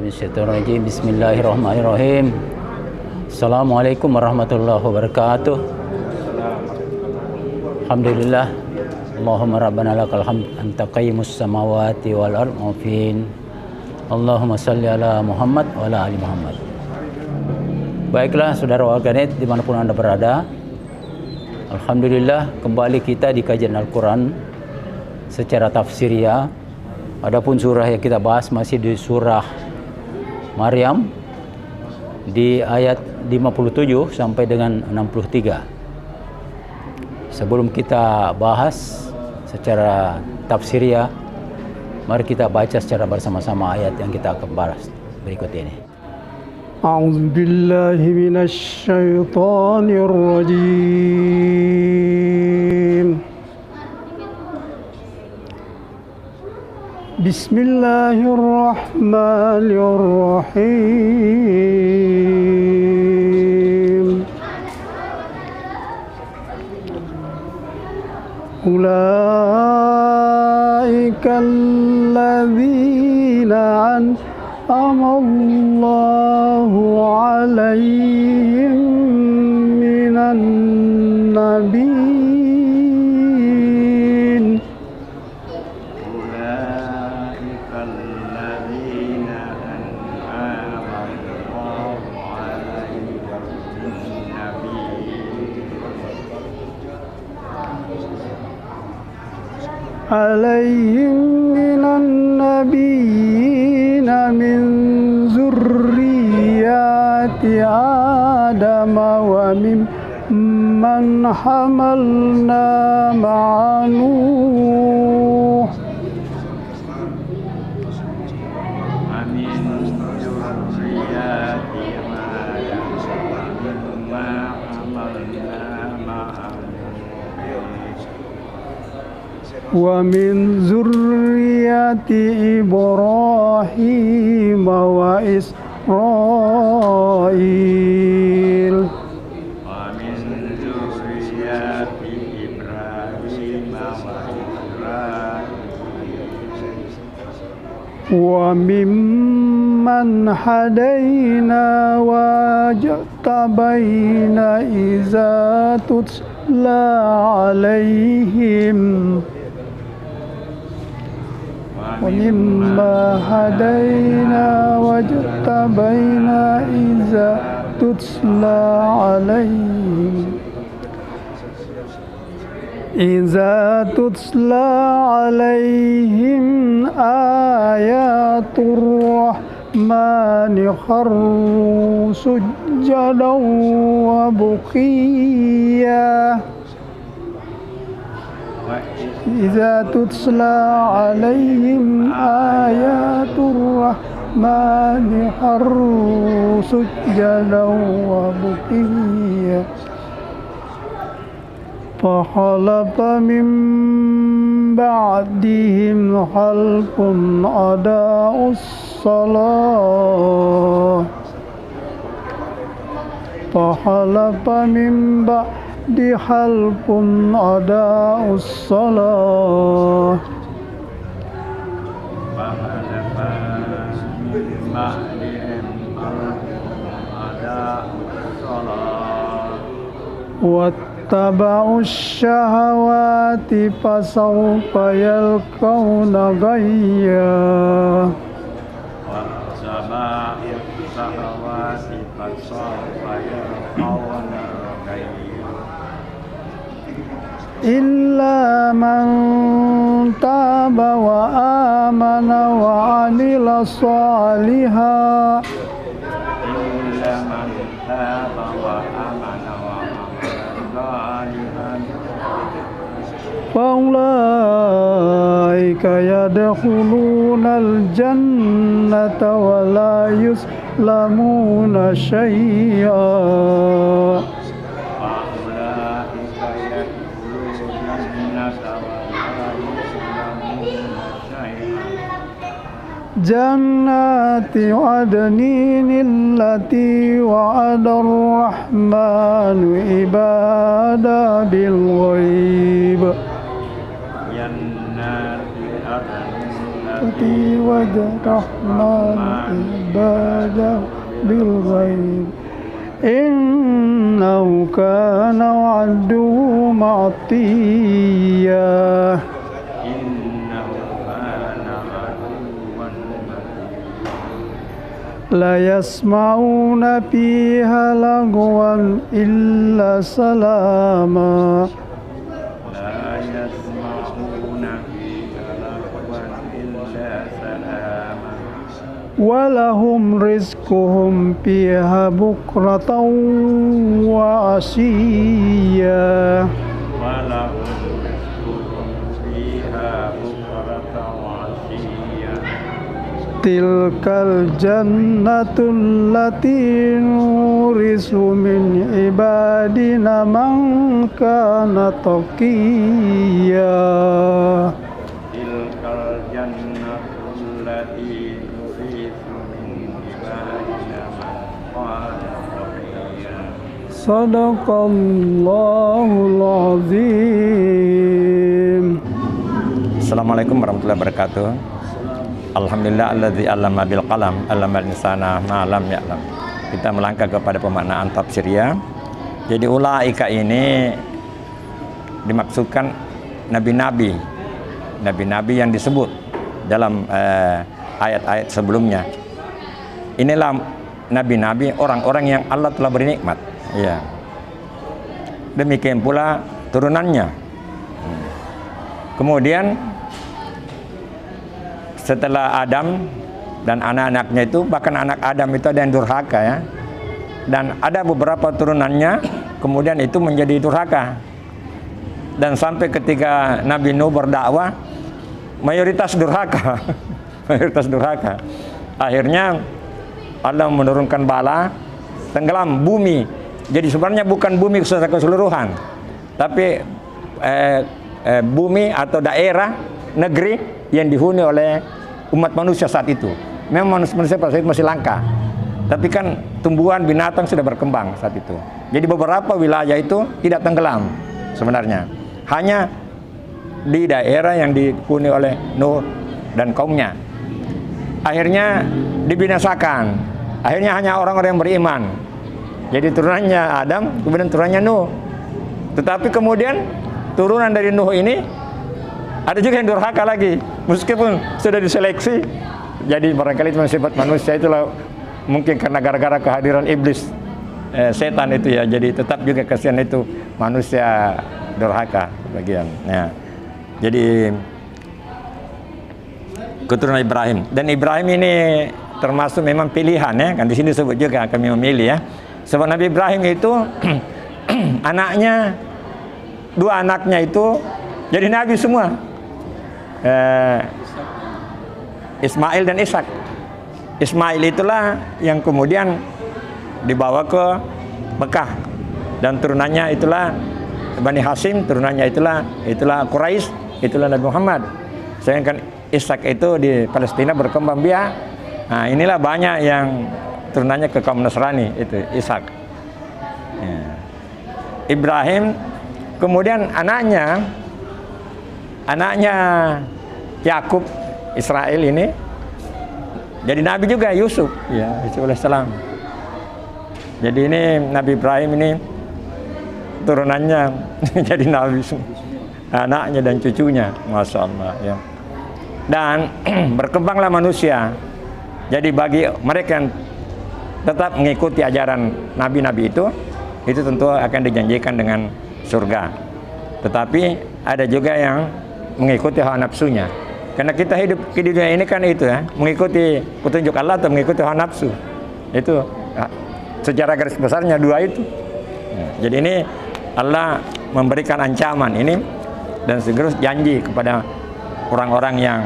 minasyaitonirrajim. Bismillahirrahmanirrahim. Assalamualaikum warahmatullahi wabarakatuh. Alhamdulillah. Allahumma rabbana lakal hamd anta qayyimus samawati wal ard mufin. Allahumma salli ala Muhammad wa ala ali Muhammad. Baiklah saudara warganet dimanapun anda berada, alhamdulillah kembali kita di kajian Al-Quran secara tafsiriyah. Adapun surah yang kita bahas masih di surah Maryam di ayat 57 sampai dengan 63. Sebelum kita bahas secara tafsiriyah, mari kita baca secara bersama-sama ayat yang kita akan bahas berikut ini. A'udzu billahi minasy syaithanir rajim. Bismillahirrahmanirrahim. Ulaika alladzina an'ama Allahu 'alaihim minan nabiyyin. Ulaika alladzina an'ama Allahu 'alaihim minan nabiyyin. Alaihim minan nabiyyin min zurriyyati Adam wa mimman hamalna ma'a Nuh. Amin zurriyyati Adam wa mimman hamalna ma'a wa min zurriyyati Ibrahim wa Israil. Wa min zurriyyati Ibrahim wa Israil. Wa mimman hadaina wa jtabaina iza tutla alaihim. وَمِمَّا هَدَيْنَا وَاجْتَبَيْنَا إِذَا تُتْلَى عَلَيْهِمْ آيَاتُ الرَّحْمَنِ خَرُّوا سُجَّدًا وَبُكِيًّا. إذا تتلى عليهم آيات الرحمن خروا سجدا وبكيا. فخلف من بعدهم خلف أضاعوا الصلاة. فخلف من بعد خلف أضاعوا الصلاة. واتبعوا الشهوات فسوف يلقون غيا. واتبعوا الشهوات فسوف يلقون غيا. إلا من تاب وآمن وعمل صالحا. إلا من تاب وآمن وعمل صالحا فأولئك يدخلون الجنة ولا يظلمون شيئا. جنات عدن التي وعد الرحمن عباده بالغيب. جنات عدن التي وعد الرحمن عباده بالغيب إنه كان وعده مأتيا لا يسمعون فيها لغوا إلا سلاما ولهم رزقهم فيها بكرة وعشيا تلك الجنة التي نورث من عبادنا من كان تقيا تلك الجنة التي نورث من عبادنا من كان تقيا صدق الله العظيم. Assalamualaikum warahmatullahi wabarakatuh. Alhamdulillah alladzi 'allama bil qalam 'allamal insana ma lam ya'lam. Kita melangkah kepada pemaknaan tafsiriyah. Jadi ulaika ini dimaksudkan nabi-nabi yang disebut dalam ayat-ayat sebelumnya. Inilah nabi-nabi, orang-orang yang Allah telah beri nikmat. Ya. Demikian pula turunannya. Kemudian setelah Adam dan anak-anaknya itu, bahkan anak Adam itu ada yang durhaka ya. Dan ada beberapa turunannya kemudian itu menjadi durhaka. Dan sampai ketika Nabi Nuh berdakwah, mayoritas durhaka. Mayoritas durhaka. Akhirnya Allah menurunkan bala, tenggelam bumi. Jadi sebenarnya bukan bumi secara keseluruhan, tapi bumi atau daerah, negeri yang dihuni oleh umat manusia saat itu. Memang manusia pada saat itu masih langka, tapi kan tumbuhan binatang sudah berkembang saat itu. Jadi beberapa wilayah itu tidak tenggelam sebenarnya, hanya di daerah yang dihuni oleh Nuh dan kaumnya. Akhirnya dibinasakan. Akhirnya hanya orang-orang yang beriman. Jadi turunannya Adam, kemudian turunannya Nuh. Tetapi kemudian turunan dari Nuh ini ada juga yang durhaka lagi, meskipun sudah diseleksi. Jadi barangkali itu sifat manusia, itulah mungkin karena gara-gara kehadiran iblis, setan itu ya. Jadi tetap juga kasihan itu manusia durhaka bagian. Ya. Jadi keturunan Ibrahim, dan Ibrahim ini termasuk memang pilihan ya. Kan di sini disebut juga kami memilih ya. Sebab Nabi Ibrahim itu anaknya, dua anaknya itu jadi nabi semua. Ismail dan Ishak. Ismail itulah yang kemudian dibawa ke Mekah, dan turunannya itulah Bani Hashim, turunannya itulah Quraisy, itulah Nabi Muhammad. Sedangkan Ishak itu di Palestina berkembang biak. Nah, inilah banyak yang turunannya ke kaum Nasrani, itu Ishak. Ya. Ibrahim, kemudian anaknya Yakub, Israel ini jadi nabi juga, Yusuf ya, Yusuf alaihissalam. Jadi ini Nabi Ibrahim ini turunannya jadi nabi, anaknya dan cucunya, masya Allah ya. Dan berkembanglah manusia. Jadi bagi mereka yang tetap mengikuti ajaran nabi-nabi itu tentu akan dijanjikan dengan surga. Tetapi ada juga yang mengikuti hawa nafsunya. Karena kita hidup di dunia ini kan itu ya, mengikuti petunjuk Allah atau mengikuti hawa nafsu. Itu secara garis besarnya dua itu. Jadi ini Allah memberikan ancaman ini dan sekaligus janji kepada orang-orang yang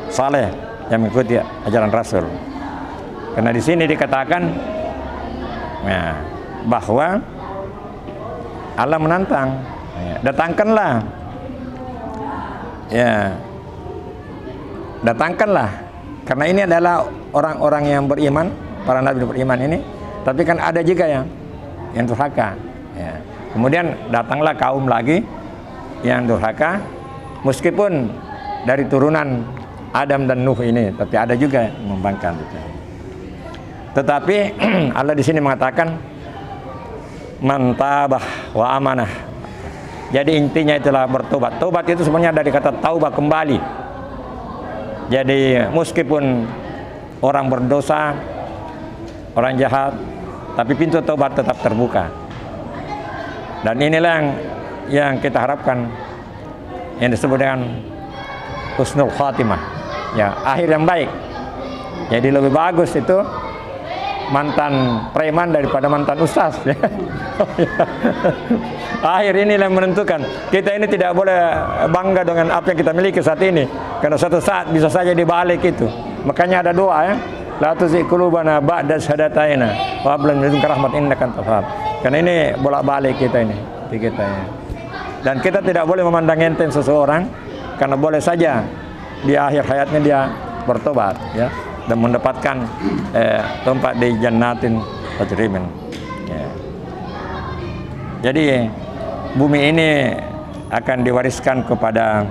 saleh yang mengikuti ajaran Rasul. Karena di sini dikatakan bahwa Allah menantang, datangkanlah, datangkanlah, karena ini adalah orang-orang yang beriman, para nabi beriman ini. Tapi kan ada juga yang durhaka. Ya. Kemudian datanglah kaum lagi yang durhaka, meskipun dari turunan Adam dan Nuh ini, tapi ada juga yang membangkang gitu. Tetapi Allah di sini mengatakan man tabah wa amanah. Jadi intinya itulah bertobat. Tobat itu sebenarnya dari kata taubah, kembali. Jadi meskipun orang berdosa, orang jahat, tapi pintu tobat tetap terbuka. Dan inilah yang kita harapkan, yang disebut dengan husnul khatimah, ya, akhir yang baik. Jadi lebih bagus itu mantan preman daripada mantan ustaz. Akhir ini yang menentukan. Kita ini tidak boleh bangga dengan apa yang kita miliki saat ini, karena suatu saat bisa saja dibalik itu. Makanya ada doa, ya, la tuzigh qulubana ba'da hadataina wa hab lana min ladunka rahmatan innaka antal wahhab. Karena ini bolak-balik kita ini, kita ya. Dan kita tidak boleh memandang enteng seseorang, karena boleh saja di akhir hayatnya dia bertobat, ya, dan mendapatkan tempat di jannatin tajrimin. Ya. Jadi bumi ini akan diwariskan kepada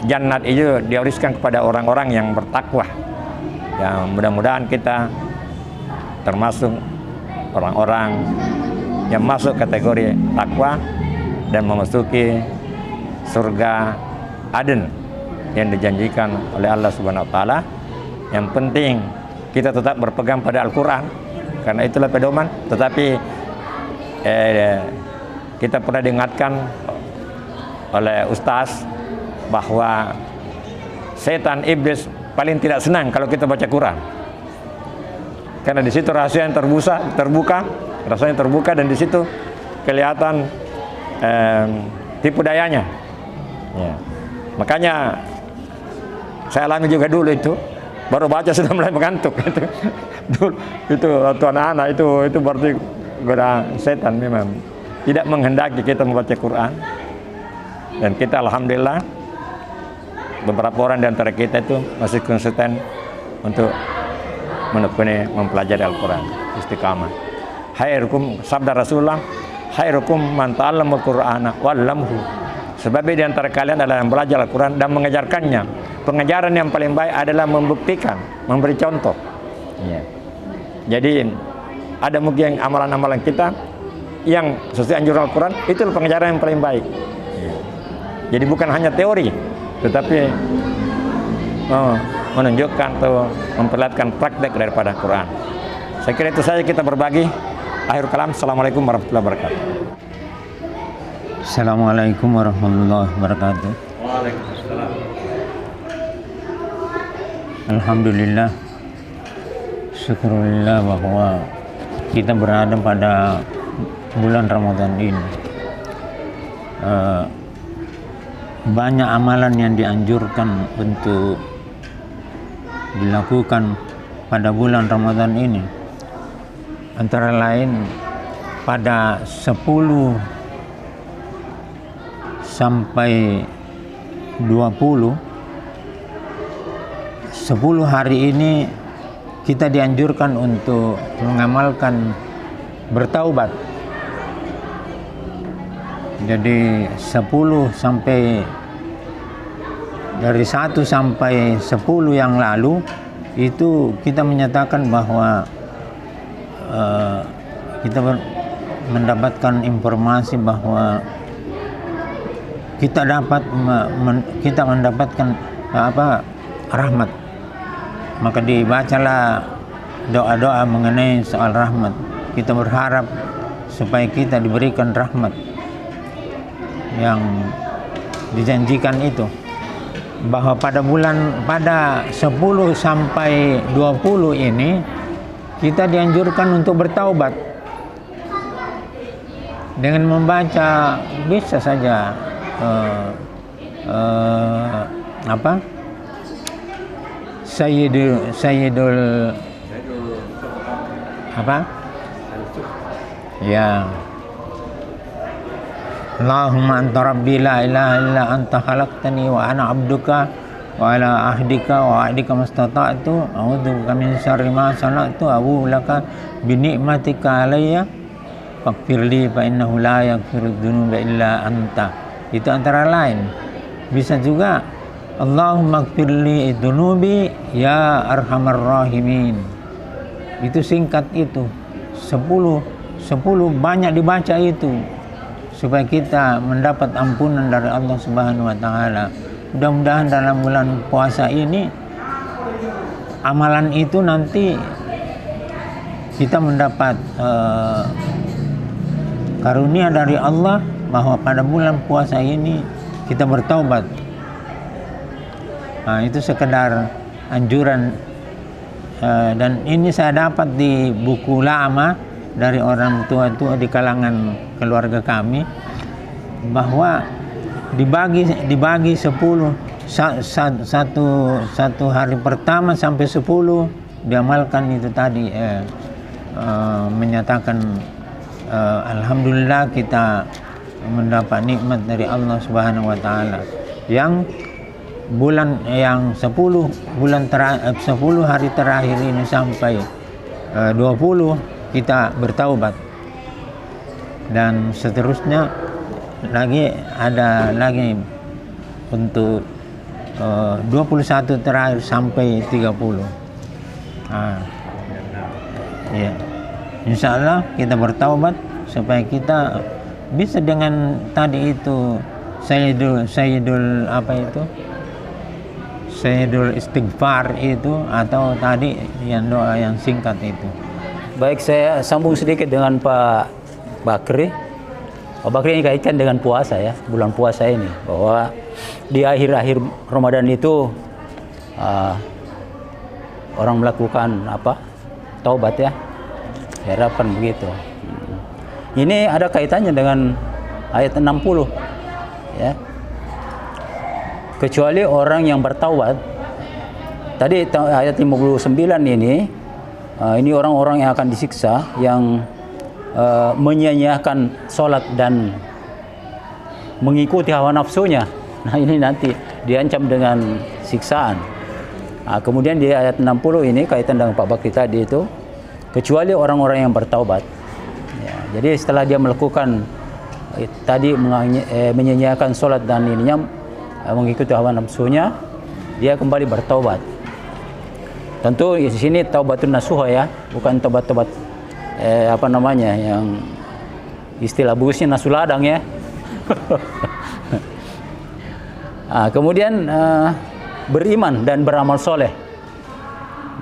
jannat itu diwariskan kepada orang-orang yang bertakwa. Ya, mudah-mudahan kita termasuk orang-orang yang masuk kategori takwa dan memasuki surga Aden yang dijanjikan oleh Allah Subhanahu wa taala. Yang penting kita tetap berpegang pada Al-Qur'an, karena itulah pedoman. Tetapi kita pernah diingatkan oleh ustaz bahwa setan iblis paling tidak senang kalau kita baca Quran, karena di situ rahasia yang terbuka, rasanya terbuka, dan di situ kelihatan tipu dayanya. Ya. Makanya saya alami juga dulu itu, baru baca sudah mulai mengantuk. Dulu itu waktu anak-anak itu berarti godaan setan memang tidak menghendaki kita membaca Quran. Dan kita alhamdulillah beberapa orang di antara kita itu masih konsisten untuk menekuni mempelajari Al-Quran, istiqamah. Khairukum, sabda Rasulullah, khairukum man ta'allamul Qur'ana wa 'allamhu. Sebab di antara kalian adalah yang belajar Al-Quran dan mengajarkannya. Pengajaran yang paling baik adalah membuktikan, memberi contoh. Ya. Jadi ada mungkin amalan-amalan kita yang sesuai anjuran Al-Quran, itu pengajaran yang paling baik. Ya. Jadi bukan hanya teori, tetapi menunjukkan atau memperlihatkan praktek daripada Quran. Saya kira itu saja kita berbagi. Akhir kalam, Assalamualaikum warahmatullahi wabarakatuh. Assalamualaikum warahmatullahi wabarakatuh. Waalaikumsalam. Alhamdulillah, syukurillah bahwa kita berada pada bulan Ramadan ini. Banyak amalan yang dianjurkan untuk dilakukan pada bulan Ramadan ini. Antara lain pada 10 sampai 20, 10 hari ini kita dianjurkan untuk mengamalkan bertaubat. Jadi 10 sampai dari 1 sampai 10 yang lalu itu kita menyatakan bahwa kita mendapatkan informasi bahwa kita mendapatkan rahmat. Maka dibacalah doa-doa mengenai soal rahmat. Kita berharap supaya kita diberikan rahmat yang dijanjikan itu, bahwa pada 10 sampai 20 ini kita dianjurkan untuk bertaubat dengan membaca bisa saja Sayyidul ya, Allahumma anta rabbi la ilaha illa anta khalaqtani wa ana abduka wa ala ahdika wa ahdika mastata'tu a'udzubika min syarri ma sana'tu abu laka bi ni'matika alayya faghfirli fa innahu la yaghfiru dzunuba illa anta. Itu antara lain. Bisa juga Allahumma gfirli dunubi ya arhamar rahimin. Itu singkat itu. 10 banyak dibaca itu supaya kita mendapat ampunan dari Allah Subhanahu wa taala. Mudah-mudahan dalam bulan puasa ini amalan itu nanti kita mendapat karunia dari Allah bahwa pada bulan puasa ini kita bertaubat. Nah, itu sekedar anjuran dan ini saya dapat di buku lama dari orang tua-tua di kalangan keluarga kami bahwa dibagi 10 satu hari pertama sampai 10 diamalkan itu tadi menyatakan alhamdulillah kita mendapat nikmat dari Allah Subhanahu wa taala. Yang bulan yang 10 hari terakhir ini sampai 20 kita bertaubat, dan seterusnya ada lagi untuk 21 terakhir sampai 30. Ya, insya Allah kita bertaubat supaya kita bisa dengan tadi itu Sayyidul istighfar itu, atau tadi yang doa yang singkat itu. Baik, saya sambung sedikit dengan Pak Bakri. Pak Bakri ini kaitkan dengan puasa ya, bulan puasa ini, bahwa di akhir-akhir Ramadan itu orang melakukan taubat ya, diharapkan begitu. Ini ada kaitannya dengan ayat 60 ya. Kecuali orang yang bertaubat. Tadi ayat 59 ini orang-orang yang akan disiksa yang menyia-nyiakan sholat dan mengikuti hawa nafsunya. Nah, ini nanti diancam dengan siksaan. Nah, kemudian di ayat 60 ini kaitan dengan Pak Bakri tadi itu, kecuali orang-orang yang bertaubat. Ya, jadi setelah dia melakukan tadi menyia-nyiakan sholat dan mengikuti hawa nafsunya, dia kembali bertaubat. Tentu di sini taubatun nasuha ya, bukan tobat-tobat yang istilah bagusnya nasu ladang ya. Kemudian beriman dan beramal soleh.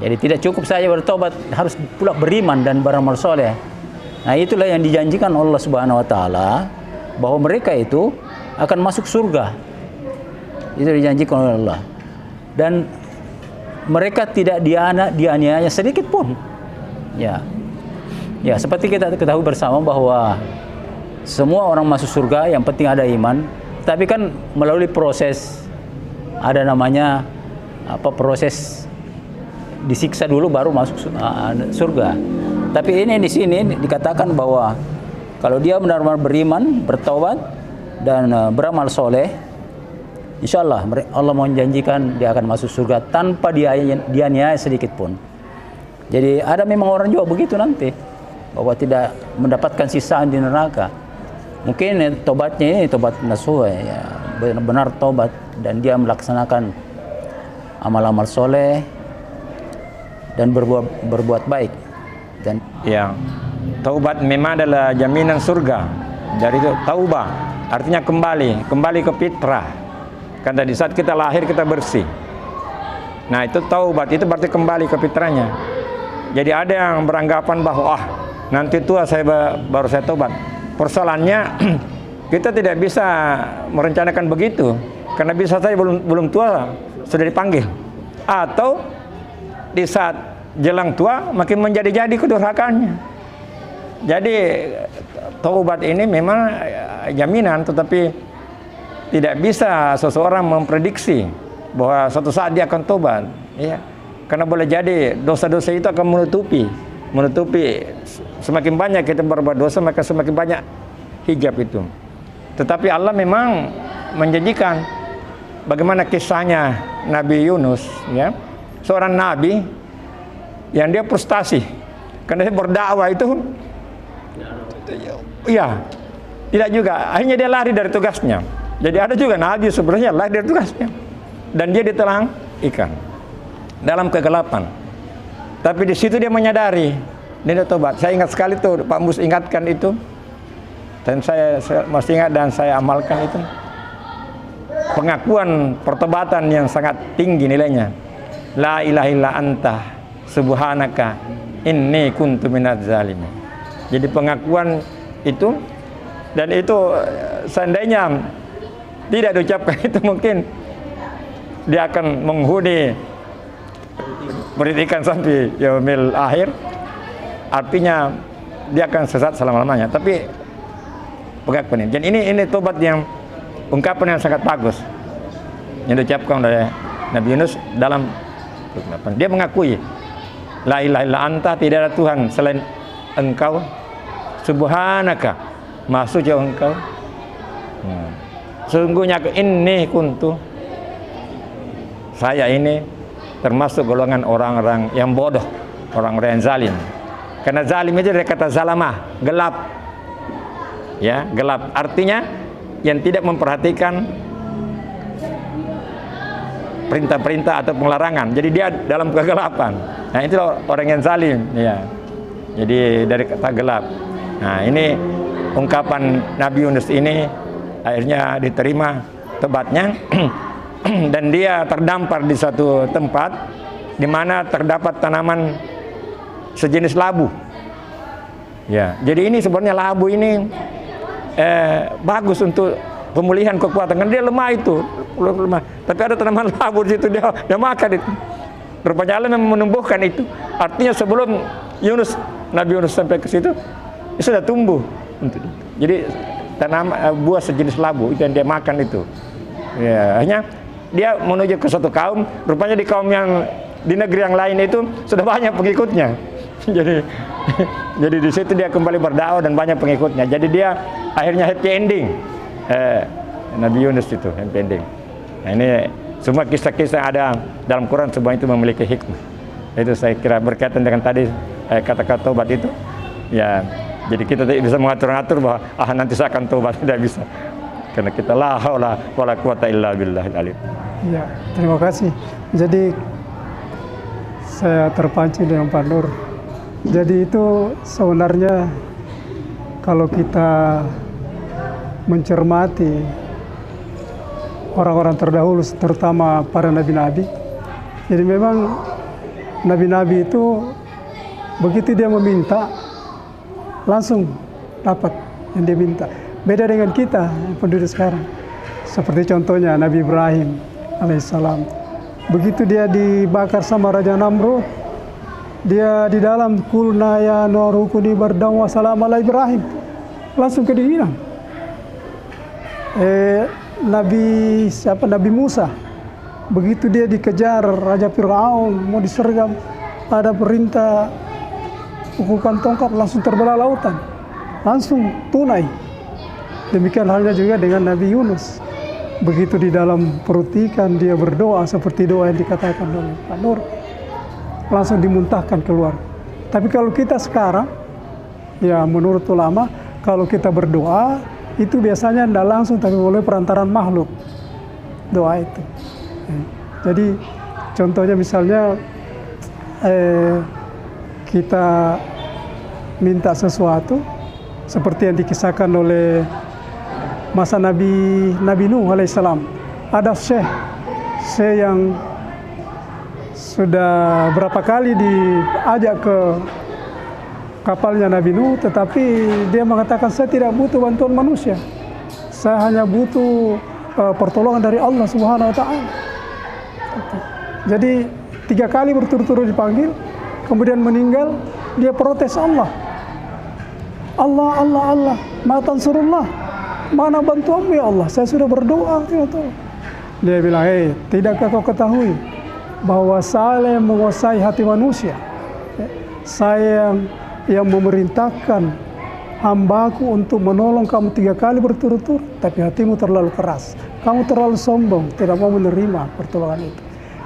Jadi tidak cukup saja bertobat, harus pula beriman dan beramal soleh. Nah, itulah yang dijanjikan Allah Subhanahu wa taala, bahwa mereka itu akan masuk surga. Itu dijanjikan oleh Allah. Dan mereka tidak dianiaya sedikit pun. Ya, seperti kita ketahui bersama bahwa semua orang masuk surga, yang penting ada iman. Tapi kan melalui proses, ada namanya proses disiksa dulu baru masuk surga. Tapi ini di sini dikatakan bahwa kalau dia benar-benar beriman, bertaubat dan beramal soleh, insya Allah Allah menjanjikan dia akan masuk surga tanpa dianiaya sedikit pun. Jadi ada memang orang juga begitu nanti, bahwa tidak mendapatkan sisaan di neraka. Mungkin tobatnya ini tobat nasuha ya, benar-benar tobat dan dia melaksanakan amal-amal soleh dan berbuat baik. Dan ya, taubat memang adalah jaminan surga. Dari itu taubah artinya kembali ke fitrah. Kan tadi saat kita lahir kita bersih. Nah, itu taubat, itu berarti kembali ke fitrahnya. Jadi ada yang beranggapan bahwa nanti tua baru saya taubat. Persoalannya kita tidak bisa merencanakan begitu, karena bisa saja belum tua sudah dipanggil, atau di saat jelang tua makin menjadi-jadi kedurhakaannya. Jadi taubat ini memang jaminan, tetapi tidak bisa seseorang memprediksi bahwa suatu saat dia akan tobat, ya. Karena boleh jadi dosa-dosa itu akan menutupi semakin banyak kita berbuat dosa, maka semakin banyak hijab itu. Tetapi Allah memang menjanjikan, bagaimana kisahnya Nabi Yunus, ya, seorang nabi yang dia frustasi karena dia berdakwah itu, ya, tidak juga, akhirnya dia lari dari tugasnya. Jadi ada juga nabi sebenarnya lari dari tugasnya. dan dia ditelan ikan dalam kegelapan. Tapi di situ dia menyadari, dia tobat. Saya ingat sekali tuh Pak Mus ingatkan itu, dan saya masih ingat dan saya amalkan itu. Pengakuan pertobatan yang sangat tinggi nilainya. La ilaha illa anta subhanaka inni kuntu minadz zalimin. Jadi pengakuan itu, dan itu seandainya tidak diucapkan itu mungkin dia akan menghuni pendidikan sampai yaumil akhir, artinya dia akan sesat selama-lamanya. Tapi pengakuan ini, dan ini tobat yang ungkapan yang sangat bagus yang diucapkan oleh Nabi Yunus dalam dia mengakui la ilaha illa anta, tidak ada Tuhan selain engkau, subhanaka, maha suci engkau, sesungguhnya inni kuntu, saya ini termasuk golongan orang-orang yang bodoh, orang-orang yang zalim. Karena zalim itu dari kata zalamah, gelap. Ya, gelap artinya yang tidak memperhatikan perintah-perintah atau pelarangan. Jadi dia dalam kegelapan. Nah, itu orang yang zalim, ya. Jadi dari kata gelap. Nah, ini ungkapan Nabi Yunus ini akhirnya diterima tobatnya. Dan dia terdampar di satu tempat di mana terdapat tanaman sejenis labu. Ya, jadi ini sebenarnya labu ini bagus untuk pemulihan kekuatan, karena dia lemah itu, lemah. Tapi ada tanaman labu di situ, dia makan itu. Rupanya Allah memang menumbuhkan itu. Artinya sebelum Nabi Yunus sampai ke situ, sudah tumbuh untuk itu. Jadi buah sejenis labu itu yang dia makan itu. Ya, hanya dia menuju ke suatu kaum, rupanya di kaum yang di negeri yang lain itu sudah banyak pengikutnya. Jadi di situ dia kembali berdakwah dan banyak pengikutnya. Jadi dia akhirnya happy ending. Nabi Yunus itu happy ending. Nah, ini semua kisah-kisah ada dalam Quran, semua itu memiliki hikmah. Itu saya kira berkaitan dengan tadi kata-kata tobat itu. Ya, jadi kita tidak bisa mengatur-ngatur bahwa nanti saya akan tobat, tidak bisa. Karena kita la haula wala quwata illa billahil alim. Ya, terima kasih. Jadi saya terpancing dengan Pak Nur. Jadi itu sebenarnya kalau kita mencermati orang-orang terdahulu, terutama para nabi-nabi. Jadi memang nabi-nabi itu begitu dia meminta, langsung dapat yang dia minta. Beda dengan kita penduduk sekarang. Seperti contohnya Nabi Ibrahim alaihissalam. Begitu dia dibakar sama Raja Namrud, dia di dalam kulna ya nur kuni bardam wa salam ala Ibrahim, langsung kedinginan. Nabi Musa, begitu dia dikejar Raja Fir'aun, mau disergap, ada perintah pukulkan tongkat, langsung terbelah lautan, langsung tunai. Demikian halnya juga dengan Nabi Yunus. Begitu di dalam perut ikan dia berdoa seperti doa yang dikatakan oleh Pak Nur, langsung dimuntahkan keluar. Tapi kalau kita sekarang, ya menurut ulama, kalau kita berdoa itu biasanya tidak langsung, tapi oleh perantaran makhluk doa itu. Jadi contohnya misalnya kita minta sesuatu seperti yang dikisahkan oleh masa Nabi Nuh alaihissalam. Ada syekh yang sudah berapa kali diajak ke kapalnya Nabi Nuh, tetapi dia mengatakan saya tidak butuh bantuan manusia, saya hanya butuh pertolongan dari Allah Subhanahu Wa Taala. Jadi 3 kali berturut-turut dipanggil, kemudian meninggal, dia protes Allah, ma tansurullah, mana bantuanmu ya Allah, saya sudah berdoa. Dia bilang, tidakkah kau ketahui bahwa saya yang menguasai hati manusia, saya yang memerintahkan hambaku untuk menolong kamu 3 kali berturut-turut, tapi hatimu terlalu keras, kamu terlalu sombong, tidak mau menerima pertolongan itu.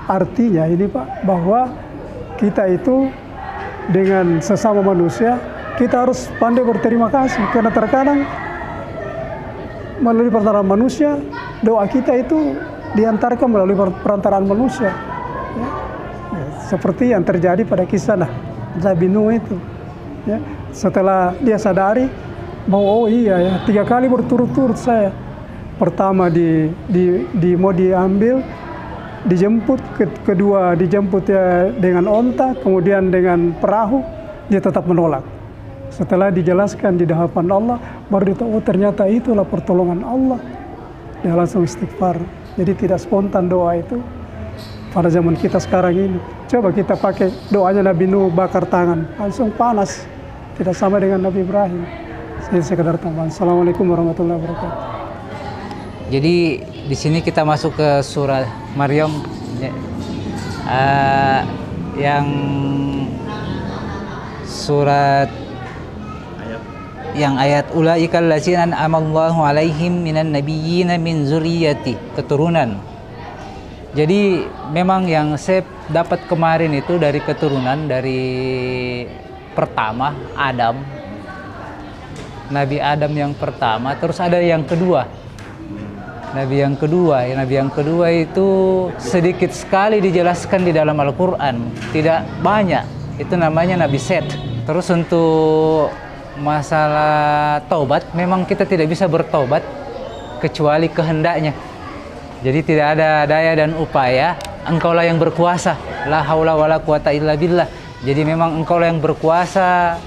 Artinya ini Pak, bahwa kita itu dengan sesama manusia, kita harus pandai berterima kasih, karena terkadang melalui pertolongan manusia, doa kita itu diantarkan melalui perantaraan manusia. Ya. Ya, seperti yang terjadi pada kisah Nabi Nuh itu. Ya. Setelah dia sadari bahwa oh iya ya 3 kali berturut-turut saya. Pertama mau diambil, dijemput, kedua dijemput ya dengan onta, kemudian dengan perahu, dia tetap menolak. Setelah dijelaskan di hadapan Allah, baru dia tahu oh, ternyata itulah pertolongan Allah. Dia langsung istighfar. Jadi tidak spontan doa itu pada zaman kita sekarang ini. Coba kita pakai doanya Nabi Nuh bakar tangan, langsung panas. Tidak sama dengan Nabi Ibrahim. Saya sekedar tambahan. Assalamualaikum warahmatullahi wabarakatuh. Jadi di sini kita masuk ke surah Maryam yang surat yang ayat ulaikal ladzina an'amallahu alaihim minan nabiyyin min zurriyyati, keturunan. Jadi memang yang saya dapat kemarin itu dari keturunan dari pertama Adam, Nabi Adam yang pertama, terus ada yang kedua. Nabi yang kedua itu sedikit sekali dijelaskan di dalam Al-Qur'an, tidak banyak. Itu namanya Nabi Set. Terus untuk masalah taubat, memang kita tidak bisa bertaubat kecuali kehendaknya. Jadi tidak ada daya dan upaya, engkaulah yang berkuasa. La haula wala quwata illa billah. Jadi memang engkaulah yang berkuasa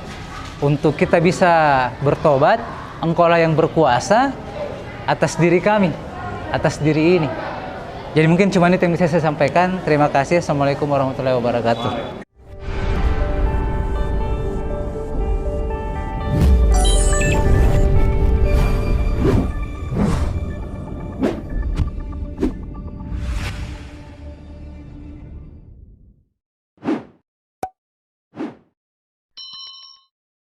untuk kita bisa bertobat. Engkaulah yang berkuasa atas diri kami, atas diri ini. Jadi mungkin cuma itu yang bisa saya sampaikan. Terima kasih. Assalamualaikum warahmatullahi wabarakatuh.